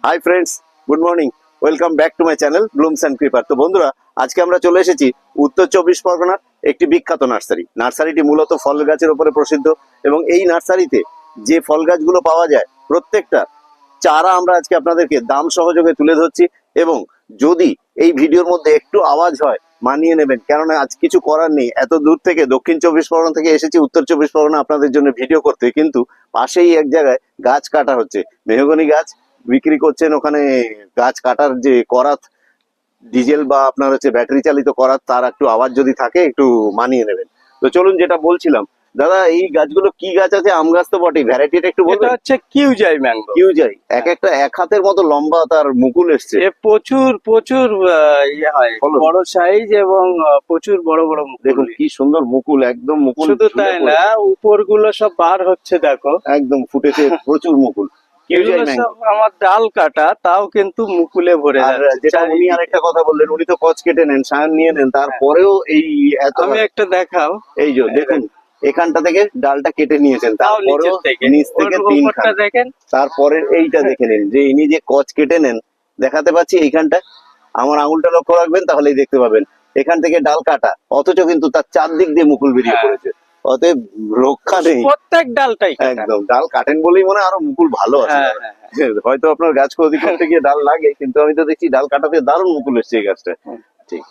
Hi friends, good morning. Welcome back to my channel blooms and creeper. তো বন্ধুরা, আজকে আমরা চলে এসেছি উত্তর চব্বিশ পরগনার একটি বিখ্যাত নার্সারি। নার্সারিটি মূলত ফল গাছের উপরে প্রসিদ্ধ এবং এই নার্সারিতে যে ফল গাছগুলো পাওয়া যায় প্রত্যেকটা চারা আমরা আজকে আপনাদেরকে দাম সহযোগে তুলে ধরছি। এবং যদি এই ভিডিওর মধ্যে একটু আওয়াজ হয় মানিয়ে নেবেন, কেননা আজ কিছু করার নেই। এত দূর থেকে দক্ষিণ চব্বিশ পরগনা থেকে এসেছি উত্তর চব্বিশ পরগনা আপনাদের জন্য ভিডিও করতে, কিন্তু পাশেই এক জায়গায় গাছ কাটা হচ্ছে, মেহগনি গাছ বিক্রি করছেন ওখানে। গাছ কাটার যে করাত, ডিজেল বা আপনার হচ্ছে ব্যাটারি চালিত করাত, তার একটু আওয়াজ যদি থাকে একটু মানিয়ে নেবেন। তো চলুন, যেটা বলছিলাম, দাদা এই গাছগুলো কি গাছ আছে? আম গাছ তো বটেই, ভ্যারাইটিটা একটু এটা বলবেন? হচ্ছে কিউজাই ম্যাঙ্গো। কিউ যাই, এক একটা এক হাতের মতো লম্বা তার মুকুল এসছে। এ প্রচুর প্রচুর ইয়ে হয়, ফলন। বড় সাইজ এবং প্রচুর বড় বড় মুকুল। দেখুন কি সুন্দর মুকুল, একদম মুকুল শুধু ঝুলে তাই পড়েছে। না, উপর গুলো সব বার হচ্ছে, দেখো একদম ফুটেছে প্রচুর মুকুল। কিউজাই এগুলো ম্যাঙ্গো। সব আমার ডাল কাটা, তাও কিন্তু মুকুলে ভরে আর যাচ্ছে যেটা উনি চারিদিকে। আরেকটা কথা বললেন, উনি তো কচ কেটে নেন, সায়ন নিয়ে নেন, তারপরেও এই এত আমি একটা দেখাও, এই যে দেখুন, এখানটা থেকে ডালটা কেটে নিয়েছেন, তাও তারপরেও নিচের থেকে, নিচ থেকে ওর তিন উপরটা খান। দেখেন। তারপরে এইটা দেখে নিন যে ইনি যে কচ কেটে নেন, দেখাতে পাচ্ছি এইখানটা, আমার আঙুলটা লক্ষ্য রাখবেন তাহলেই দেখতে পাবেন। এখান থেকে ডাল কাটা, অথচ কিন্তু তার চারদিক দিয়ে মুকুল বেরিয়ে হ্যাঁ। পড়েছে। অতএব রক্ষা নেই। প্রত্যেক ডালটাই কাটা। একদম, ডাল কাটেন বলেই মনে হয় আরো মুকুল ভালো আছে। হ্যাঁ, হ্যাঁ, হয়তো আপনার গাছ ক্ষতি করতে গিয়ে ডাল লাগে, কিন্তু আমি তো দেখছি ডাল কাটাতে দারুণ মুকুল এসছে এই গাছটা। ঠিক।